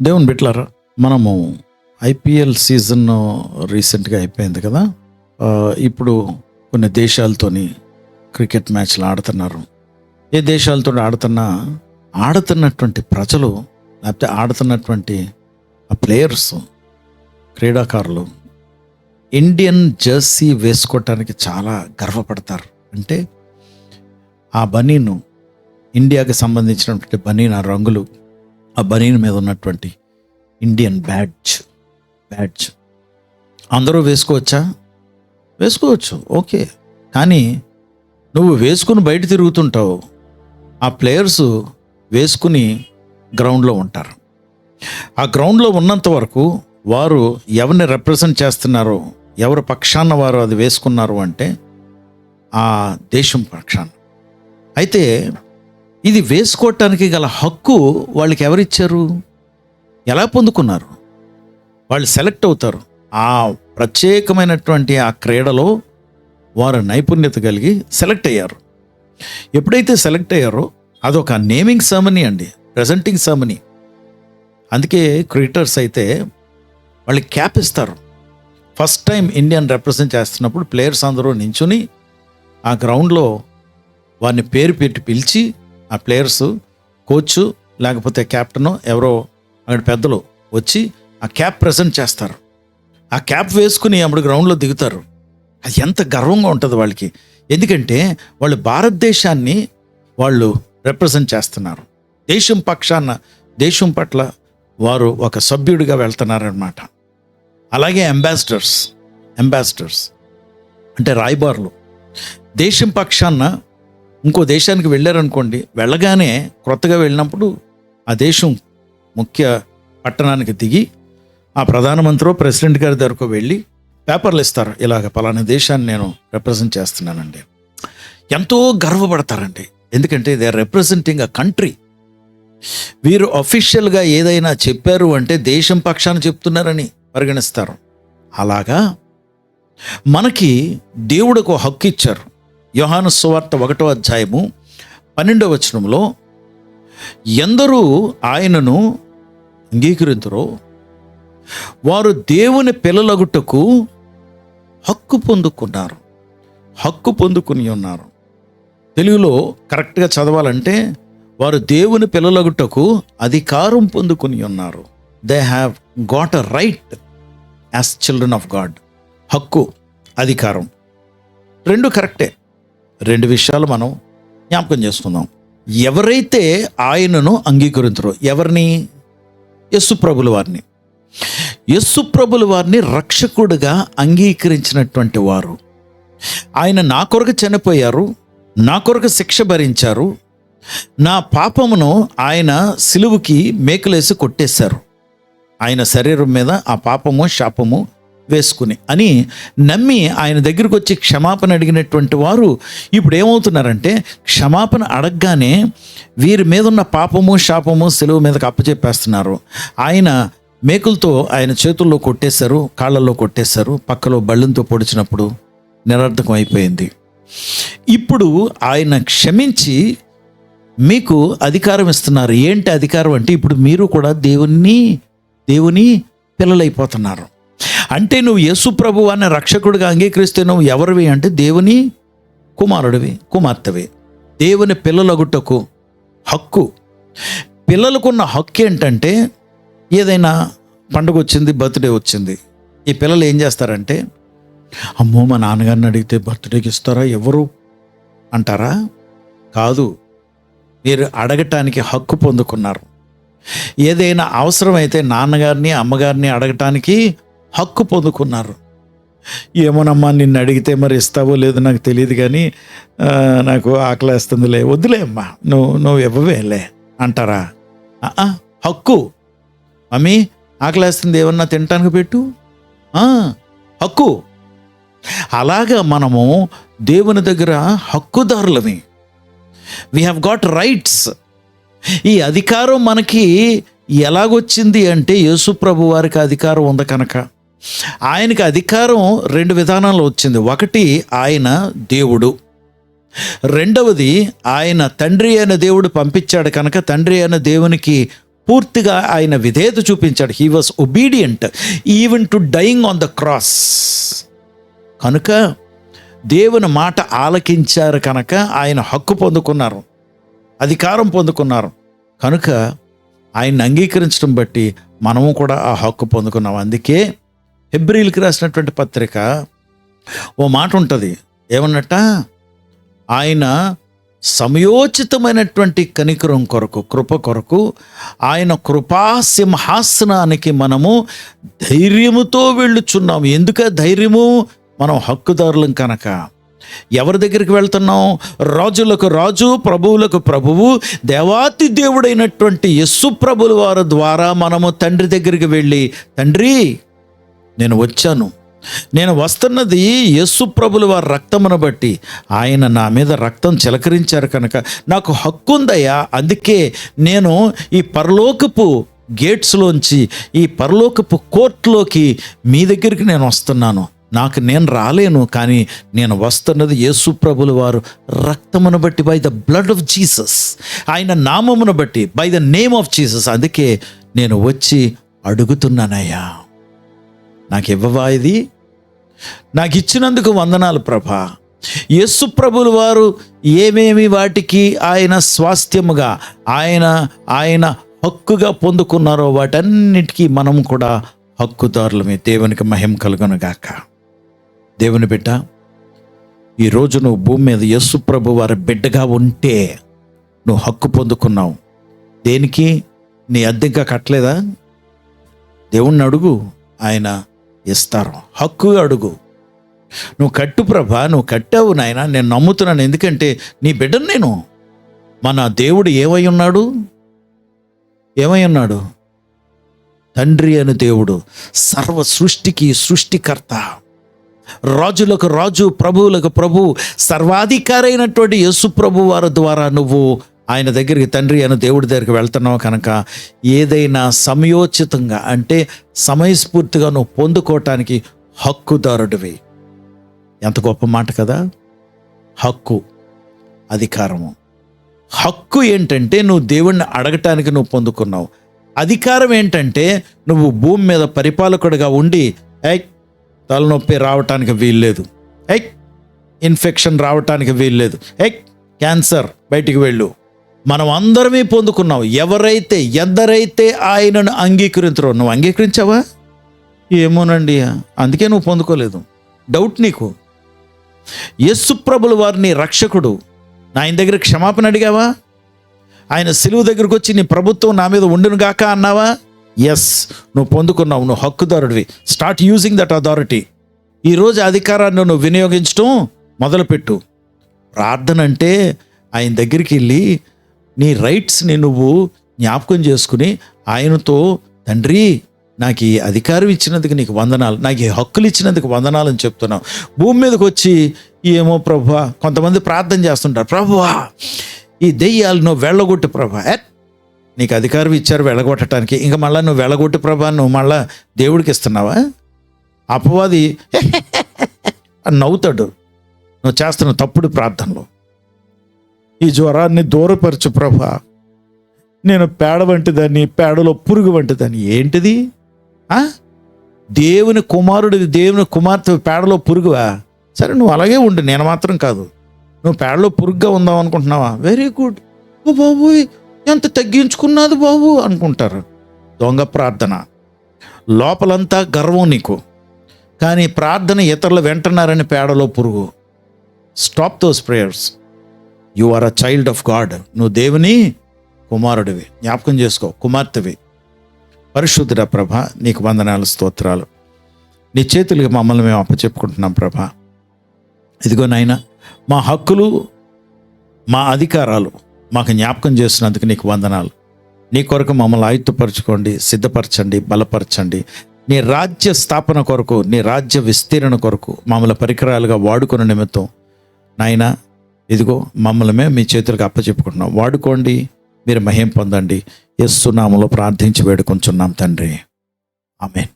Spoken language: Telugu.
దేవుని బిడ్డలారా, మనము ఐపీఎల్ సీజన్ రీసెంట్గా అయిపోయింది కదా. ఇప్పుడు కొన్ని దేశాలతోని క్రికెట్ మ్యాచ్లు ఆడుతున్నారు. ఏ దేశాలతో ఆడుతున్నటువంటి ప్రజలు, లేకపోతే ఆడుతున్నటువంటి ఆ ప్లేయర్స్, క్రీడాకారులు ఇండియన్ జెర్సీ వేసుకోవటానికి చాలా గర్వపడతారు. అంటే ఆ బనీను, ఇండియాకి సంబంధించినటువంటి బనీన్, ఆ రంగులు, ఆ బనీన్ మీద ఉన్నటువంటి ఇండియన్ బ్యాడ్జ్ అందరూ వేసుకోవచ్చా? వేసుకోవచ్చు, ఓకే. కానీ నువ్వు వేసుకుని బయట తిరుగుతుంటావు, ఆ ప్లేయర్స్ వేసుకుని గ్రౌండ్లో ఉంటారు. ఆ గ్రౌండ్లో ఉన్నంత వరకు వారు ఎవరిని రిప్రజెంట్ చేస్తున్నారో, ఎవరి పక్షాన వారు అది వేసుకున్నారు అంటే ఆ దేశం పక్షాన. అయితే ఇది వేసుకోవటానికి గల హక్కు వాళ్ళకి ఎవరిచ్చారు? ఎలా పొందుకున్నారు? వాళ్ళు సెలెక్ట్ అవుతారు. ఆ ప్రత్యేకమైనటువంటి ఆ క్రీడలో వారు నైపుణ్యత కలిగి సెలెక్ట్ అయ్యారు. ఎప్పుడైతే సెలెక్ట్ అయ్యారో అదొక నేమింగ్ సెరమనీ అండి, ప్రెజెంటింగ్ సెరమనీ. అందుకే క్రికెటర్స్ అయితే వాళ్ళకి క్యాప్ ఇస్తారు. ఫస్ట్ టైం ఇండియన్ రిప్రజెంట్ చేస్తున్నప్పుడు ప్లేయర్స్ అందరూ నించుని ఆ గ్రౌండ్లో వారిని పేరు పెట్టి పిలిచి, ఆ ప్లేయర్స్, కోచ్ లేకపోతే కెప్టెన్ ఎవరో అక్కడ పెద్దలు వచ్చి ఆ క్యాప్ ప్రజెంట్ చేస్తారు. ఆ క్యాప్ వేసుకుని అప్పుడు గ్రౌండ్లో దిగుతారు. అది ఎంత గర్వంగా ఉంటుంది వాళ్ళకి. ఎందుకంటే వాళ్ళు భారతదేశాన్ని వాళ్ళు రిప్రజెంట్ చేస్తున్నారు. దేశం పక్షాన, దేశం పట్ల వారు ఒక సభ్యుడిగా వెళ్తున్నారనమాట. అలాగే అంబాసిడర్స్ అంటే రాయబారులు. దేశం పక్షాన ఇంకో దేశానికి వెళ్ళారనుకోండి, వెళ్ళగానే క్రొత్తగా వెళ్ళినప్పుడు ఆ దేశం ముఖ్య పట్టణానికి దిగి ఆ ప్రధానమంత్రి, ప్రెసిడెంట్ గారి దగ్గరకు వెళ్ళి పేపర్లు ఇస్తారు. ఇలాగ పలానా దేశాన్ని నేను రిప్రజెంట్ చేస్తున్నానండి. ఎంతో గర్వపడతారండి. ఎందుకంటే they are representing a country. వీరు అఫీషియల్గా ఏదైనా చెప్పారు అంటే దేశం పక్షాన చెప్తున్నారని పరిగణిస్తారు. అలాగా మనకి దేవుడికి హక్కు ఇచ్చారు. యోహాను సువార్త 1వ అధ్యాయము 12వ వచనంలో, ఎందరూ ఆయనను అంగీకరింతురో వారు దేవుని పిల్లలగుటకు హక్కు పొందుకుని ఉన్నారు. తెలుగులో కరెక్ట్గా చదవాలంటే వారు దేవుని పిల్లలగుటకు అధికారం పొందుకుని ఉన్నారు. They have got a right as children of God. హక్కు, అధికారం రెండు కరెక్టే. రెండు విషయాలు మనం జ్ఞాపకం చేసుకుందాం. ఎవరైతే ఆయనను అంగీకరించరో, ఎవరిని? యేసుప్రభుల వారిని. యేసుప్రభుల వారిని రక్షకుడిగా అంగీకరించినటువంటి వారు. ఆయన నా కొరకు చనిపోయారు, నా కొరకు శిక్ష భరించారు, నా పాపమును ఆయన సిలువుకి మేకులేసి కొట్టేశారు, ఆయన శరీరం మీద ఆ పాపము శాపము వేసుకుని అని నమ్మి ఆయన దగ్గరికి వచ్చి క్షమాపణ అడిగినటువంటి వారు ఇప్పుడు ఏమవుతున్నారంటే, క్షమాపణ అడగగానే వీరి మీద ఉన్న పాపము శాపము సిలువ మీదకి అప్పచెప్పేస్తున్నారు. ఆయన మేకులతో ఆయన చేతుల్లో కొట్టేశారు, కాళ్ళల్లో కొట్టేశారు, పక్కలో బళ్ళంతో పొడిచినప్పుడు నిరర్థకం అయిపోయింది. ఇప్పుడు ఆయన క్షమించి మీకు అధికారం ఇస్తున్నారు. ఏంటి అధికారం అంటే, ఇప్పుడు మీరు కూడా దేవుని పిల్లలైపోతున్నారు. అంటే నువ్వు యేసు ప్రభువు అనే రక్షకుడిగా అంగీకరిస్తే నువ్వు ఎవరివి అంటే దేవుని కుమారుడివి, కుమార్తెవి. దేవుని పిల్లలగుటకు హక్కు. పిల్లలకున్న హక్కు ఏంటంటే, ఏదైనా పండుగ వచ్చింది, బర్త్డే వచ్చింది, ఈ పిల్లలు ఏం చేస్తారంటే, అమ్మో మా నాన్నగారిని అడిగితే బర్త్డేకి ఇస్తారా ఎవరు అంటారా? కాదు, మీరు అడగటానికి హక్కు పొందుకున్నారు. ఏదైనా అవసరమైతే నాన్నగారిని, అమ్మగారిని అడగటానికి హక్కు పొందుకున్నారు. ఏమోనమ్మా, నిన్ను అడిగితే మరి ఇస్తావో లేదో నాకు తెలియదు, కానీ నాకు ఆకలేస్తుందిలే, వద్దులే అమ్మా, నువ్వు ఇవ్వవేలే అంటారా? హక్కు. మమ్మీ ఆకలేస్తుంది, ఏమన్నా తినటానికి పెట్టు, హక్కు. అలాగా మనము దేవుని దగ్గర హక్కుదారులమే. We have got rights. ఈ అధికారం మనకి ఎలాగొచ్చింది అంటే, యేసు ప్రభు వారికి అధికారం ఉంది కనుక. ఆయనకి అధికారం రెండు విధానాల్లో వచ్చింది. ఒకటి, ఆయన దేవుడు. రెండవది, ఆయన తండ్రి అయిన దేవుడు పంపించాడు కనుక తండ్రి అయిన దేవునికి పూర్తిగా ఆయన విధేయత చూపించాడు. He was obedient even to dying on the cross. కనుక దేవుని మాట ఆలకించారు కనుక ఆయన హక్కు పొందుకున్నారు, అధికారం పొందుకున్నారు. కనుక ఆయన్ని అంగీకరించడం బట్టి మనము కూడా ఆ హక్కు పొందుకున్నాం. అందుకే హెబ్రీయులకు రాసినటువంటి పత్రిక ఓ మాట ఉంటుంది, ఏమన్నట్ట, ఆయన సమయోచితమైనటువంటి కనికరం కొరకు, కృప కొరకు ఆయన కృపా సింహాసనానికి మనము ధైర్యముతో వెళ్ళుచున్నాము. ఎందుక ధైర్యము? మనం హక్కుదారులం కనుక. ఎవరి దగ్గరికి వెళ్తున్నాం? రాజులకు రాజు, ప్రభువులకు ప్రభువు, దేవాతి దేవుడైనటువంటి యేసు ప్రభుల వారి ద్వారా మనము తండ్రి దగ్గరికి వెళ్ళి, తండ్రి నేను వచ్చాను, నేను వస్తున్నది యేసు ప్రభుల వారి రక్తమును బట్టి, ఆయన నా మీద రక్తం చిలకరించారు కనుక నాకు హక్కు ఉందయ్యా. అందుకే నేను ఈ పరలోకపు గేట్స్లోంచి, ఈ పరలోకపు కోర్టులోకి మీ దగ్గరికి నేను వస్తున్నాను. నేను రాలేను, కానీ నేను వస్తున్నది యేసు ప్రభుల వారు రక్తమును బట్టి, by the blood of Jesus, ఆయన నామమును బట్టి, by the name of Jesus. అందుకే నేను వచ్చి అడుగుతున్నానయ్యా, నాకు ఇవ్వవా ఇది? నాకు ఇచ్చినందుకు వందనాలు ప్రభా. యేసు ప్రభుల వారు ఏమేమి వాటికి ఆయన స్వాస్థ్యముగా, ఆయన హక్కుగా పొందుకున్నారో వాటన్నిటికీ మనం కూడా హక్కుదారులమే. దేవునికి మహిమ కలుగునుగాక. దేవుని బిడ్డ, ఈరోజు నువ్వు భూమి మీద యేసు ప్రభు వారి బిడ్డగా ఉంటే నువ్వు హక్కు పొందుకున్నావు. దేనికి? నీ అద్దెగా కట్టలేదా? దేవుణ్ణి అడుగు, ఆయన ఇస్తారు. హక్కుగా అడుగు. నువ్వు కట్టు ప్రభా, నువ్వు కట్టావు నాయన, నేను నమ్ముతున్నాను. ఎందుకంటే నీ బిడ్డను నేను. మన దేవుడు ఏమై ఉన్నాడు? తండ్రి అని దేవుడు, సర్వ సృష్టికి సృష్టికర్త, రాజులకు రాజు, ప్రభువులకు ప్రభు, సర్వాధికారి అయినటువంటి యేసు ప్రభు వారి ద్వారా నువ్వు ఆయన దగ్గరికి, తండ్రి అని దేవుడి దగ్గరికి వెళ్తున్నావు కనుక ఏదైనా సమయోచితంగా అంటే సమయస్ఫూర్తిగా నువ్వు పొందుకోవటానికి హక్కుదారుడివి. ఎంత గొప్ప మాట కదా! హక్కు, అధికారము. హక్కు ఏంటంటే నువ్వు దేవుణ్ణి అడగటానికి నువ్వు పొందుకున్నావు. అధికారం ఏంటంటే నువ్వు భూమి మీద పరిపాలకుడిగా ఉండి, తలనొప్పి రావటానికి వీల్లేదు, ఇన్ఫెక్షన్ రావటానికి వీల్లేదు, క్యాన్సర్ బయటికి వెళ్ళు. మనం అందరమే పొందుకున్నాం. ఎందరైతే ఆయనను అంగీకరించరో. నువ్వు అంగీకరించావా? ఏమోనండి, అందుకే నువ్వు పొందుకోలేదు. డౌట్ నీకు. యేసు ప్రభుల వారిని రక్షకుడు, ఆయన దగ్గర క్షమాపణ అడిగావా? ఆయన సిలువ దగ్గరకు వచ్చి నీ ప్రభుత్వం నా మీద ఉండును గాక అన్నావా? ఎస్, నువ్వు పొందుకున్నావు. నువ్వు హక్కుదారుడివి. Start using that authority. ఈరోజు అధికారాన్ని నువ్వు వినియోగించడం మొదలుపెట్టు. ప్రార్థన అంటే ఆయన దగ్గరికి వెళ్ళి నీ రైట్స్ని నువ్వు జ్ఞాపకం చేసుకుని ఆయనతో, తండ్రి నాకు ఈ అధికారం ఇచ్చినందుకు నీకు వందనాలు, నాకు ఈ హక్కులు ఇచ్చినందుకు వందనాలు అని చెప్తున్నావు. భూమి మీదకి వచ్చి ఏమో ప్రభువా, కొంతమంది ప్రార్థన చేస్తుంటారు, ప్రభువా ఈ దెయ్యాలు నువ్వు వెళ్ళగొట్టు ప్రభా. నీకు అధికారం ఇచ్చారు వెళ్ళగొట్టడానికి, ఇంకా మళ్ళీ నువ్వు వెళ్ళగొట్టు ప్రభా, నువ్వు మళ్ళా దేవుడికి ఇస్తున్నావా? అపవాది అని నవ్వుతాడు నువ్వు చేస్తున్న తప్పుడు ప్రార్థనలో. ఈ జ్వరాన్ని దూరపరచు ప్రభా, నేను పేడ వంటిదాన్ని, పేడలో పురుగు వంటిదాన్ని. ఏంటిది? దేవుని కుమారుడివి, దేవుని కుమార్తె పేడలో పురుగువా? సరే, నువ్వు అలాగే ఉండు, నేను మాత్రం కాదు. నువ్వు పేడలో పురుగుగా ఉందాం అనుకుంటున్నావా? Very good. ఓ బాబు, ఎంత తగ్గించుకున్నది బాబు అనుకుంటారు. దొంగ ప్రార్థన. లోపలంతా గర్వం నీకు, కానీ ప్రార్థన ఇతరులు వింటున్నారని పేడలో పురుగు. Stop those prayers. You are a child of God. నువ్వు దేవుని కుమారుడివి. జ్ఞాపకం చేసుకో, కుమార్తెవి. పరిశుద్ధుడా ప్రభా, నీకు వందనాలు, స్తోత్రాలు. నీ చేతులకి మమ్మల్ని మేము అప్పచెప్పుకుంటున్నాం ప్రభా. ఇదిగో నాయన, మా హక్కులు, మా అధికారాలు మాకు జ్ఞాపకం చేస్తున్నందుకు నీకు వందనాలు. నీ కొరకు మమ్మల్ని ఆయుత్తపరచుకోండి, సిద్ధపరచండి, బలపరచండి. నీ రాజ్య స్థాపన కొరకు, నీ రాజ్య విస్తీరణ కొరకు మమ్మల్ని పరికరాలుగా వాడుకునే నిమిత్తం నాయన, ఇదిగో మమ్మల్ని మేము మీ చేతులకు అప్పచెప్పుకుంటున్నాం. వాడుకోండి, మీరు మహిమ పొందండి. యేసు నామములో ప్రార్థించి వేడుకొంచున్నాం తండ్రి. ఆమేన్.